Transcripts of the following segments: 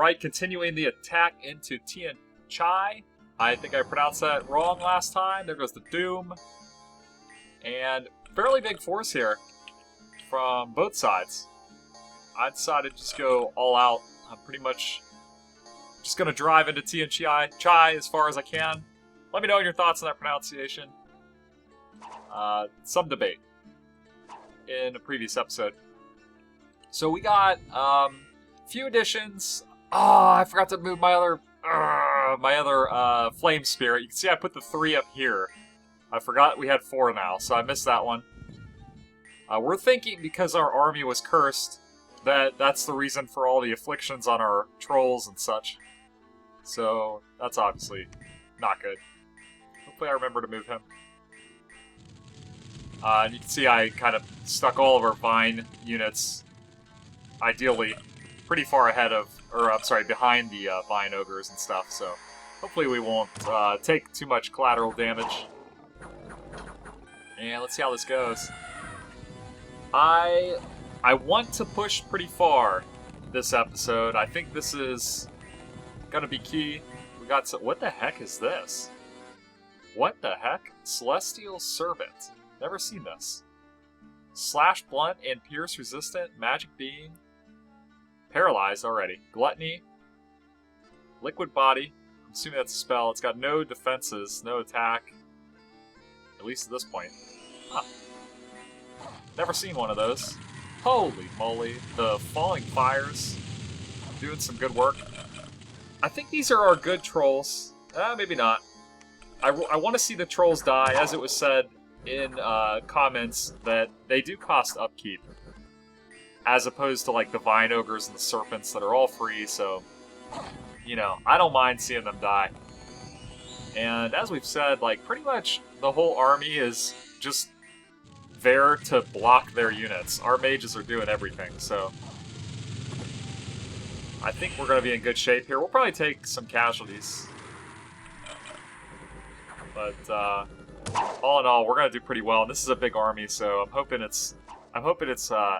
Alright, continuing the attack into Tian Chai. I think I pronounced that wrong last time. There goes the Doom. And fairly big force here from both sides. I decided to just go all out. I'm pretty much just going to drive into Tian Chai as far as I can. Let me know your thoughts on that pronunciation. Some debate in a previous episode. So we got a few additions. Oh, I forgot to move my other flame spirit. You can see I put the 3 up here. I forgot we had 4 now, so I missed that one. We're thinking because our army was cursed that that's the reason for all the afflictions on our trolls and such. So that's obviously not good. Hopefully I remember to move him. And you can see I kind of stuck all of our vine units, ideally, pretty far ahead of, or I'm sorry, behind the vine ogres and stuff, so hopefully we won't take too much collateral damage. And let's see how this goes. I want to push pretty far this episode. I think this is gonna be key. We got some, what the heck is this? What the heck? Celestial Servant. Never seen this. Slash blunt and pierce resistant. Magic being. Paralyzed already. Gluttony. Liquid body. I'm assuming that's a spell. It's got no defenses, no attack. At least at this point. Huh. Never seen one of those. Holy moly. The falling fires. Doing some good work. I think these are our good trolls. Maybe not. I want to see the trolls die, as it was said in comments that they do cost upkeep, as opposed to like the vine ogres and the serpents that are all free, so, you know, I don't mind seeing them die. And as we've said, like, pretty much the whole army is just there to block their units. Our mages are doing everything, so I think we're going to be in good shape here. We'll probably take some casualties, but all in all, we're gonna do pretty well. And this is a big army, so I'm hoping it's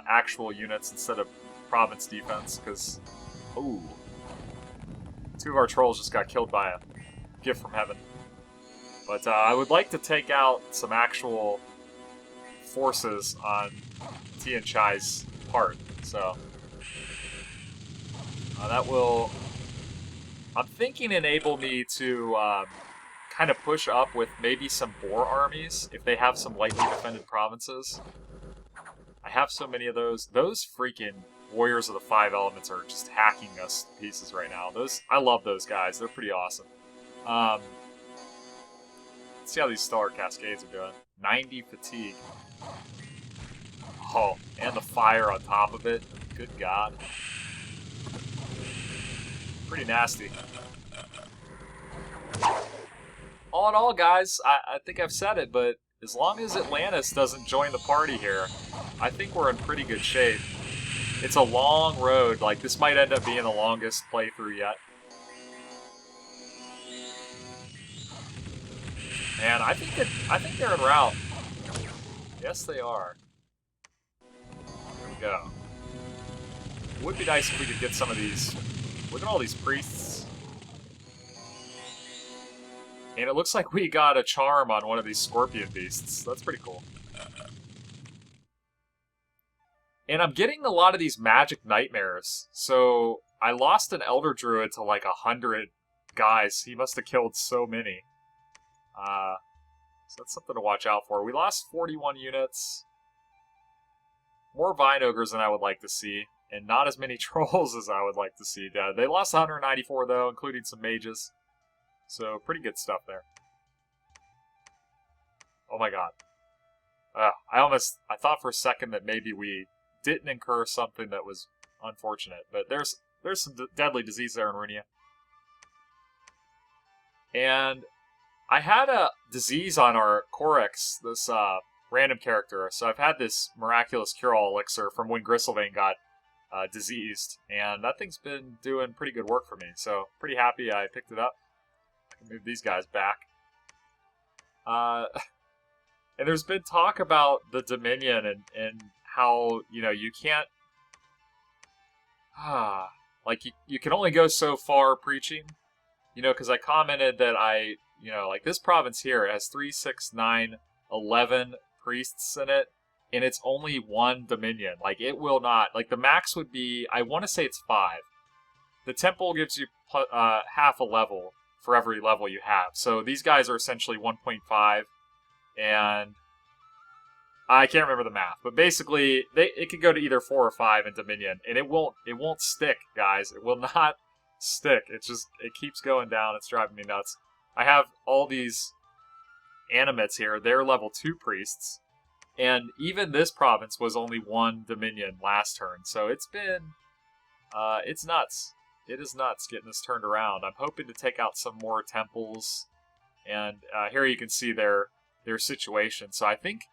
actual units instead of province defense. Because, ooh, 2 of our trolls just got killed by a gift from heaven. But I would like to take out some actual forces on Tian Chai's part. So that will, I'm thinking, enable me to kind of push up with maybe some boar armies if they have some lightly defended provinces. I have so many of those. Those freaking warriors of the 5 elements are just hacking us to pieces right now. I love those guys. They're pretty awesome. Let's see how these stellar cascades are doing. 90 fatigue. Oh, and the fire on top of it. Good God. Pretty nasty. All in all, guys, I think I've said it, but as long as Atlantis doesn't join the party here, I think we're in pretty good shape. It's a long road. Like, this might end up being the longest playthrough yet. And I think they're en route. Yes, they are. There we go. It would be nice if we could get some of these. Look at all these priests. And it looks like we got a charm on one of these scorpion beasts. That's pretty cool. And I'm getting a lot of these magic nightmares. So I lost an elder druid to like 100 guys. He must have killed so many. So that's something to watch out for. We lost 41 units. More vine ogres than I would like to see. And not as many trolls as I would like to see. They lost 194 though, including some mages. So, pretty good stuff there. Oh my god. I thought for a second that maybe we didn't incur something that was unfortunate. But there's some deadly disease there in Runia. And I had a disease on our Corex, this random character. So I've had this miraculous cure-all elixir from when Gristlevane got diseased. And that thing's been doing pretty good work for me. So, pretty happy I picked it up. Move these guys back. And there's been talk about the Dominion and how, you know, you can't... Like, you can only go so far preaching, you know, because I commented that you know, like this province here has 3, 6, 9, 11 priests in it, and it's only 1 dominion. Like, it will not, like, the max would be, I want to say it's 5. The temple gives you half a level for every level you have. So these guys are essentially 1.5, and I can't remember the math, but basically it could go to either 4 or 5 in Dominion, and it won't stick, guys. It will not stick. It keeps going down. It's driving me nuts. I have all these animates here. They're level 2 priests, and even this province was only 1 Dominion last turn. So it's been, it's nuts. It is nuts getting this turned around. I'm hoping to take out some more temples, and here you can see their situation. So I think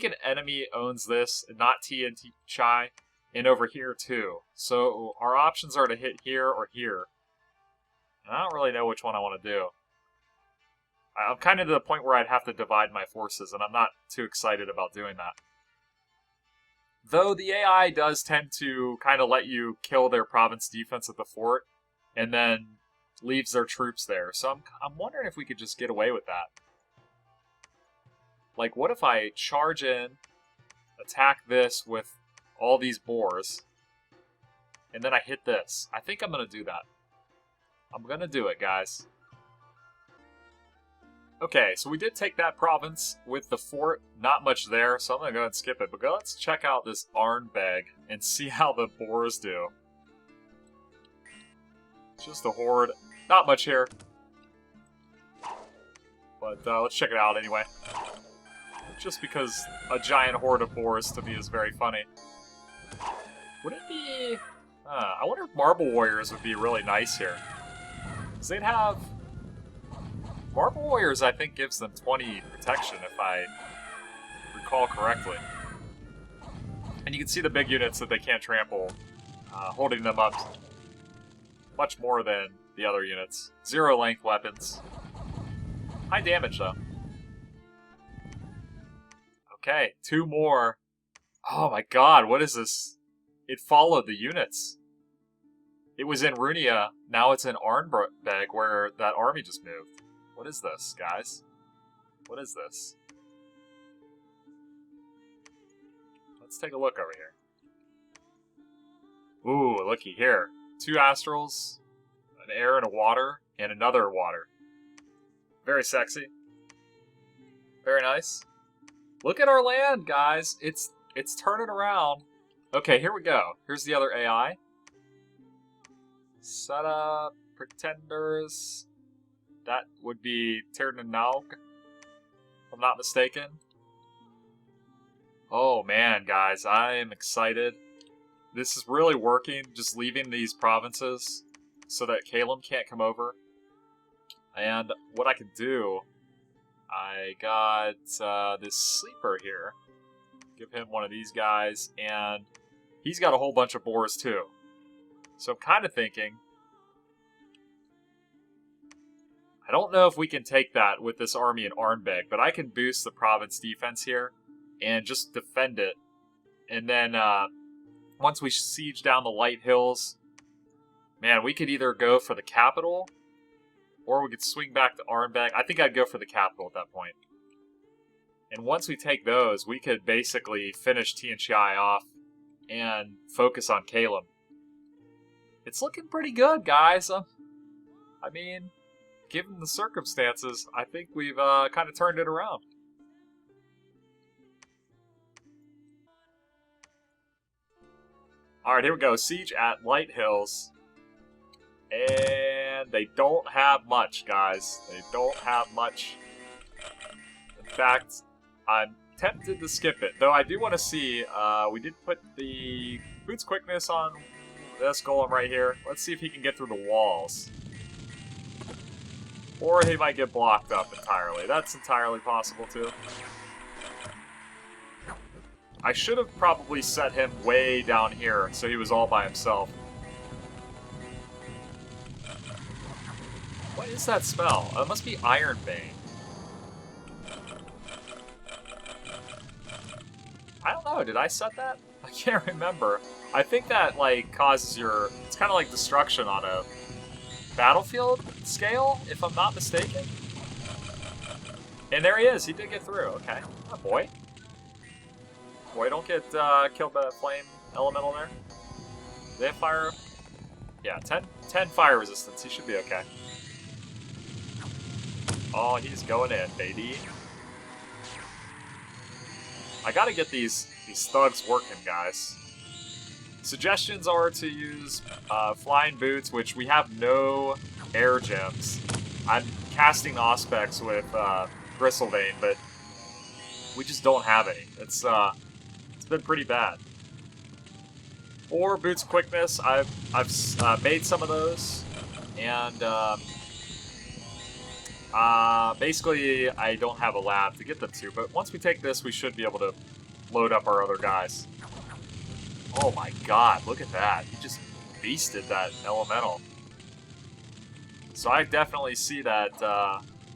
an enemy owns this, not TNT Chai, and over here too. So our options are to hit here or here. And I don't really know which one I want to do. I'm kind of to the point where I'd have to divide my forces, and I'm not too excited about doing that. Though the AI does tend to kind of let you kill their province defense at the fort, and then leaves their troops there. So I'm wondering if we could just get away with that. Like, what if I charge in, attack this with all these boars, and then I hit this? I think I'm going to do that. I'm going to do it, guys. Okay, so we did take that province with the fort. Not much there, so I'm going to go ahead and skip it. But let's check out this Arnbeg and see how the boars do. Just a horde. Not much here. But let's check it out anyway. Just because a giant horde of boars to me is very funny. Would it be... I wonder if Marble Warriors would be really nice here. Because they'd have... Marble Warriors, I think, gives them 20 protection, if I recall correctly. And you can see the big units that they can't trample, holding them up much more than the other units. 0 length weapons. High damage, though. Okay, 2 more. Oh my god, what is this? It followed the units. It was in Runia, now it's in Arnbeg, where that army just moved. What is this, guys? What is this? Let's take a look over here. Ooh, looky here. 2 astrals, an air and a water, and another water. Very sexy. Very nice. Look at our land, guys. It's turning around. Okay, here we go. Here's the other AI. Set up pretenders. That would be Tirnanaug, if I'm not mistaken. Oh man, guys, I am excited. This is really working, just leaving these provinces so that Calum can't come over. And what I can do, I got this sleeper here. Give him one of these guys, and he's got a whole bunch of boars too. So I'm kind of thinking, I don't know if we can take that with this army in Arnbeg, but I can boost the province defense here and just defend it. And then once we siege down the light hills, man, we could either go for the capital or we could swing back to Arnbeg. I think I'd go for the capital at that point. And once we take those, we could basically finish Tianchi off and focus on Calum. It's looking pretty good, guys. I mean, given the circumstances, I think we've kind of turned it around. Alright, here we go. Siege at Light Hills. And they don't have much, guys. They don't have much. In fact, I'm tempted to skip it. Though I do want to see, we did put the Boots Quickness on this golem right here. Let's see if he can get through the walls. Or he might get blocked up entirely. That's entirely possible, too. I should have probably set him way down here so he was all by himself. What is that spell? It must be Iron Bane. I don't know, did I set that? I can't remember. I think that, like, causes your... It's kind of like destruction on a battlefield scale, if I'm not mistaken. And there he is. He did get through. Okay. Oh, boy. Boy, don't get killed by that flame elemental there. They have fire. Yeah, 10 fire resistance. He should be okay. Oh, he's going in, baby. I gotta get these thugs working, guys. Suggestions are to use flying boots, which we have no air gems. I'm casting Auspex with Bristlevein, but we just don't have any. It's been pretty bad. Or boots quickness. I've made some of those, and basically I don't have a lab to get them to. But once we take this, we should be able to load up our other guys. Oh my god, look at that. He just beasted that elemental. So I definitely see that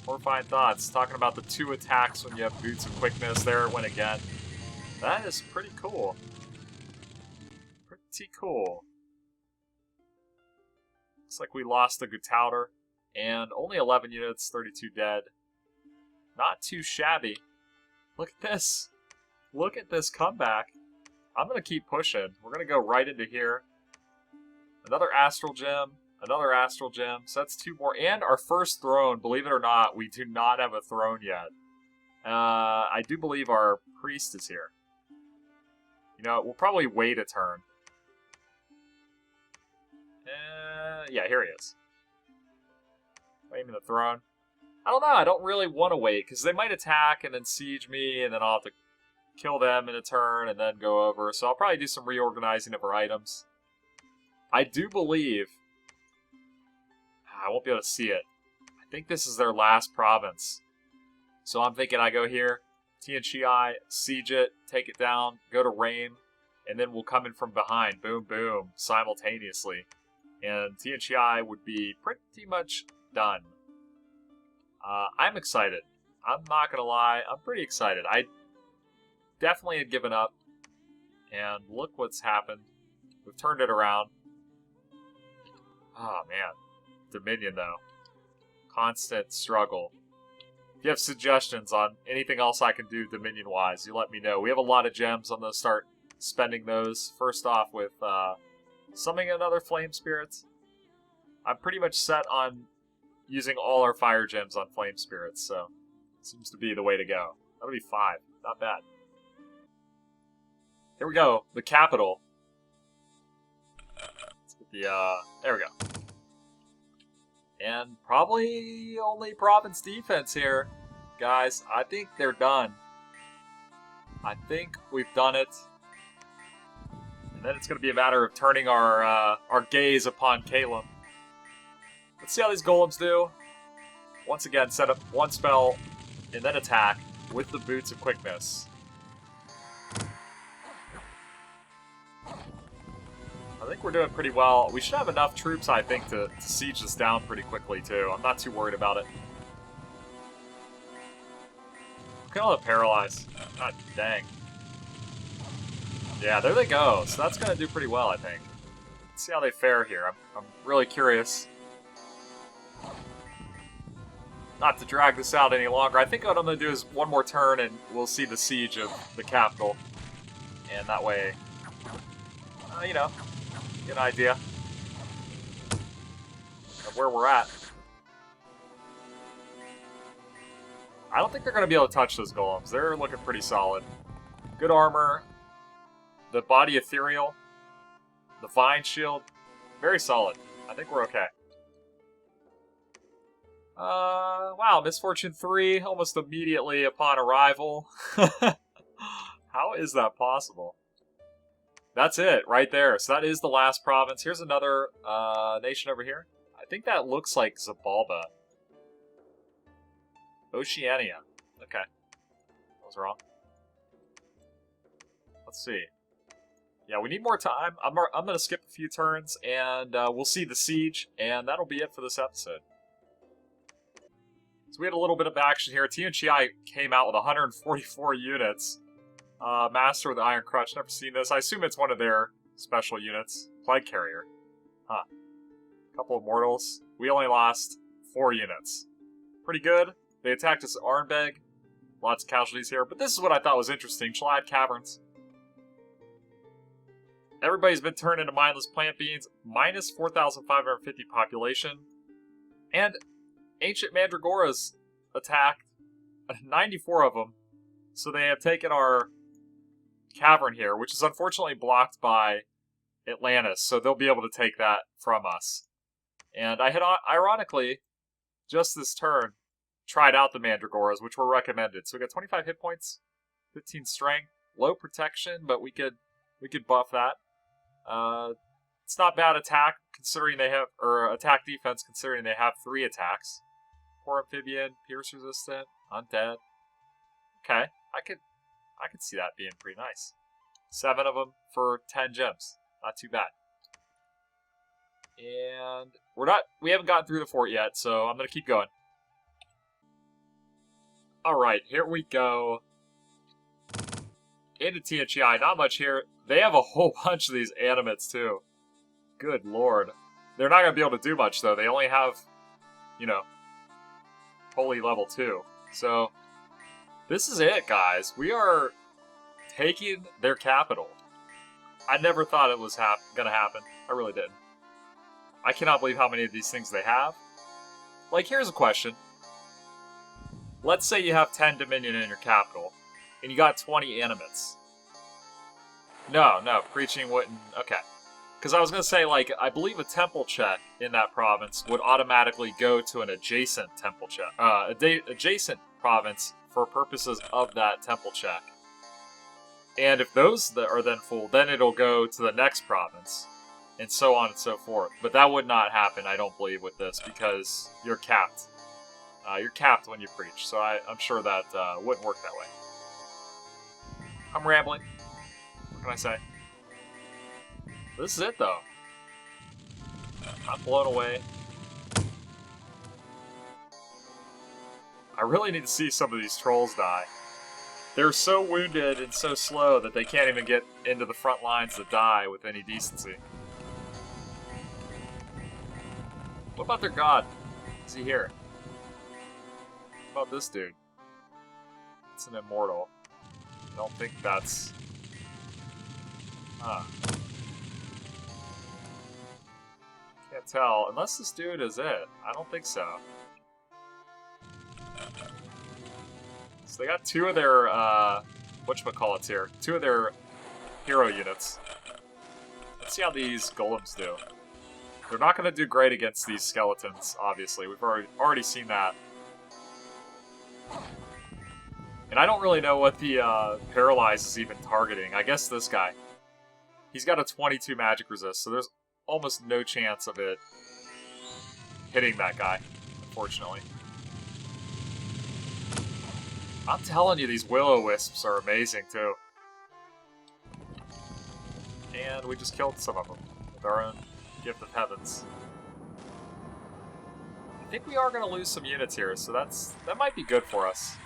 Horrifying Thoughts talking about the 2 attacks when you have boots of quickness. There it went again. That is pretty cool. Pretty cool. Looks like we lost the Gutauder. And only 11 units, 32 dead. Not too shabby. Look at this. Look at this comeback. I'm going to keep pushing. We're going to go right into here. Another Astral Gem. Another Astral Gem. So that's 2 more. And our first throne. Believe it or not, we do not have a throne yet. I do believe our priest is here. You know, we'll probably wait a turn. Yeah, here he is. Claiming the throne. I don't know. I don't really want to wait, because they might attack and then siege me, and then I'll have to kill them in a turn and then go over. So I'll probably do some reorganizing of our items. I do believe... I won't be able to see it. I think this is their last province. So I'm thinking I go here, Tianqi, siege it, take it down, go to Rain, and then we'll come in from behind. Boom, boom, simultaneously. And Tianqi would be pretty much done. I'm excited. I'm not going to lie. I'm pretty excited. I definitely had given up. And look what's happened. We've turned it around. Oh, man. Dominion, though. Constant struggle. If you have suggestions on anything else I can do Dominion-wise, you let me know. We have a lot of gems. I'm going to start spending those. First off with summoning another Flame Spirits. I'm pretty much set on using all our fire gems on Flame Spirits, so seems to be the way to go. That'll be 5. Not bad. Here we go. The capital. Let's get the, there we go. And probably only province defense here, guys. I think they're done. I think we've done it. And then it's going to be a matter of turning our gaze upon Caleb. Let's see how these golems do. Once again, set up 1 spell and then attack with the Boots of Quickness. I think we're doing pretty well. We should have enough troops, I think, to siege this down pretty quickly, too. I'm not too worried about it. Look at all the paralyze. God dang. Yeah, there they go. So that's going to do pretty well, I think. Let's see how they fare here. I'm really curious. Not to drag this out any longer. I think what I'm going to do is 1 more turn and we'll see the siege of the capital. And that way, you know, get an idea of where we're at. I don't think they're going to be able to touch those golems. They're looking pretty solid. Good armor. The body ethereal. The vine shield. Very solid. I think we're okay. Wow, Misfortune 3 almost immediately upon arrival. How is that possible? That's it, right there. So that is the last province. Here's another nation over here. I think that looks like Zabalba. Oceania. Okay. I was wrong. Let's see. Yeah, we need more time. I'm going to skip a few turns, and we'll see the siege, and that'll be it for this episode. So we had a little bit of action here. Tianqi came out with 144 units. Master with the Iron Crutch. Never seen this. I assume it's one of their special units. Plague Carrier. Huh. Couple of mortals. We only lost 4 units. Pretty good. They attacked us at Arnbeg. Lots of casualties here. But this is what I thought was interesting. Chalad Caverns. Everybody's been turned into mindless plant beings. Minus 4,550 population. And Ancient Mandragoras attacked 94 of them. So they have taken our cavern here, which is unfortunately blocked by Atlantis. So they'll be able to take that from us. And I had, ironically, just this turn, tried out the Mandragoras, which were recommended. So we got 25 hit points, 15 strength, low protection, but we could buff that. It's not bad attack considering they have, or attack defense considering they have 3 attacks. Poor amphibian, pierce resistant, undead. Okay, I could see that being pretty nice. 7 of them for 10 gems, not too bad. And we haven't gotten through the fort yet, so I'm gonna keep going. Alright, here we go. Into TNGI, not much here. They have a whole bunch of these animates, too. Good lord. They're not gonna be able to do much, though. They only have, you know, holy level 2. So, this is it, guys. We are taking their capital. I never thought it was gonna happen. I really didn't. I cannot believe how many of these things they have. Like, here's a question. Let's say you have 10 Dominion in your capital, and you got 20 animates. No, preaching wouldn't... Okay. Because I was going to say, like, I believe a temple check in that province would automatically go to an adjacent temple check. Adjacent province for purposes of that temple check. And if those are then full, then it'll go to the next province. And so on and so forth. But that would not happen, I don't believe, with this, because you're capped. You're capped when you preach, so I'm sure that wouldn't work that way. I'm rambling. What can I say? This is it, though. I'm blown away. I really need to see some of these trolls die. They're so wounded and so slow that they can't even get into the front lines to die with any decency. What about their god? Is he here? What about this dude? It's an immortal. I don't think that's... Huh. Can't tell. Unless this dude is it. I don't think so. So they got 2 of their, whatchamacallits here. 2 of their hero units. Let's see how these golems do. They're not going to do great against these skeletons, obviously. We've already seen that. And I don't really know what the Paralyze is even targeting. I guess this guy. He's got a 22 magic resist, so there's almost no chance of it hitting that guy, unfortunately. I'm telling you, these Will-O-Wisps are amazing, too. And we just killed some of them with our own Gift of Heavens. I think we are going to lose some units here, so that might be good for us.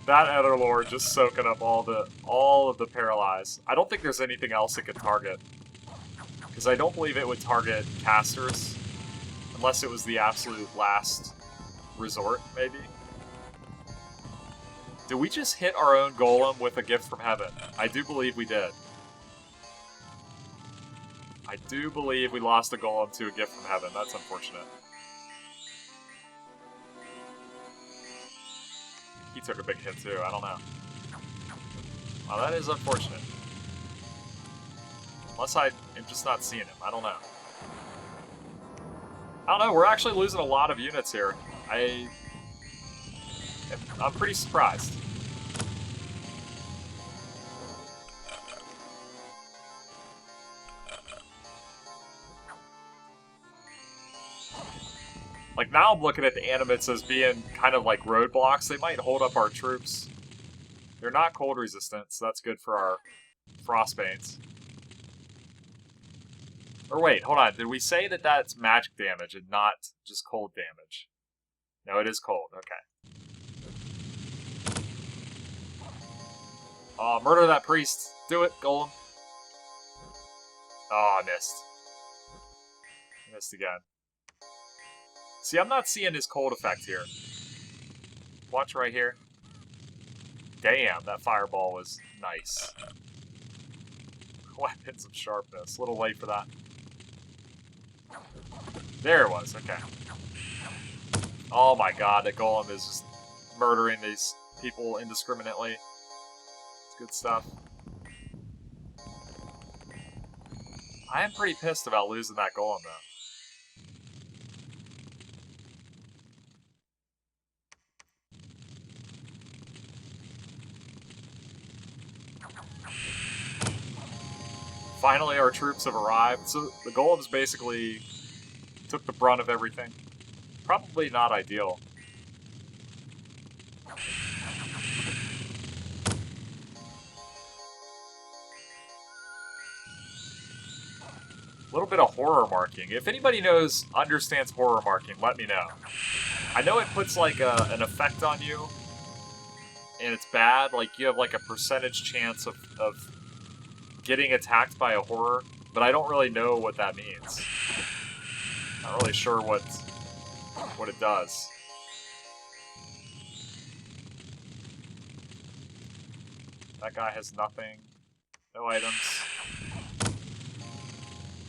That Etherlord just soaking up all of the Paralyze. I don't think there's anything else it could target. Because I don't believe it would target casters. Unless it was the absolute last resort, maybe. Did we just hit our own golem with a gift from heaven? I do believe we did. I do believe we lost a golem to a gift from heaven. That's unfortunate. He took a big hit too. I don't know. Well, that is unfortunate. Unless I am just not seeing him. I don't know. I don't know. We're actually losing a lot of units here. I'm pretty surprised. Like, now I'm looking at the animates as being kind of like roadblocks. They might hold up our troops. They're not cold resistant, so that's good for our Frostbanes. Or wait, hold on. Did we say that that's magic damage and not just cold damage? No, it is cold. Okay. Murder that priest. Do it, Golem. Oh, I missed. Missed again. See, I'm not seeing his cold effect here. Watch right here. Damn, that fireball was nice. Weapons of sharpness. A little late for that. There it was, okay. Oh my god, that Golem is just murdering these people indiscriminately. It's good stuff. I am pretty pissed about losing that Golem, though. Finally, our troops have arrived. So the Golems basically took the brunt of everything. Probably not ideal. A little bit of horror marking. If anybody understands horror marking, let me know. I know it puts like an effect on you, and it's bad. Like you have like a percentage chance of getting attacked by a horror, but I don't really know what that means. Not really sure what it does. That guy has nothing. No items.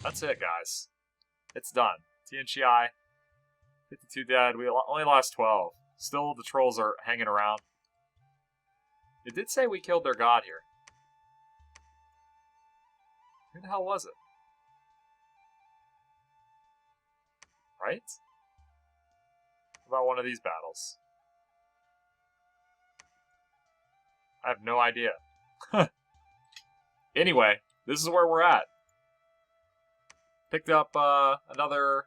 That's it, guys. It's done. TNCI. 52 dead. We only lost 12. Still, the trolls are hanging around. It did say we killed their god here. Who the hell was it? Right? What about one of these battles? I have no idea. Anyway, this is where we're at. Picked up another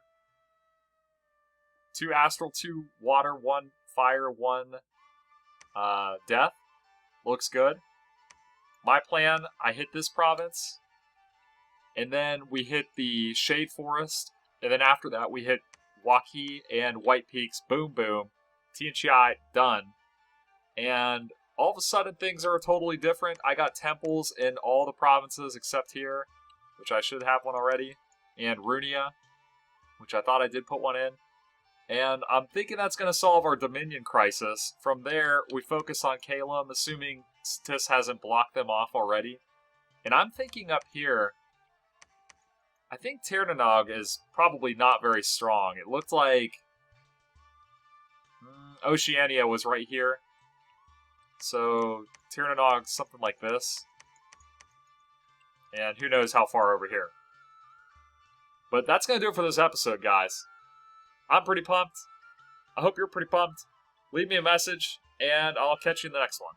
2 astral, 2 water, 1 fire, 1 death. Looks good. My plan, I hit this province, and then we hit the Shade Forest, and then after that we hit Waukee and White Peaks. Boom, boom. TNCI, done. And all of a sudden things are totally different. I got temples in all the provinces except here, which I should have one already, and Runia, which I thought I did put one in. And I'm thinking that's going to solve our Dominion crisis. From there, we focus on Calum, assuming Tis hasn't blocked them off already. And I'm thinking up here, I think Tirnanog is probably not very strong. It looked like Oceania was right here. So Tirnanog, something like this. And who knows how far over here. But that's going to do it for this episode, guys. I'm pretty pumped. I hope you're pretty pumped. Leave me a message, and I'll catch you in the next one.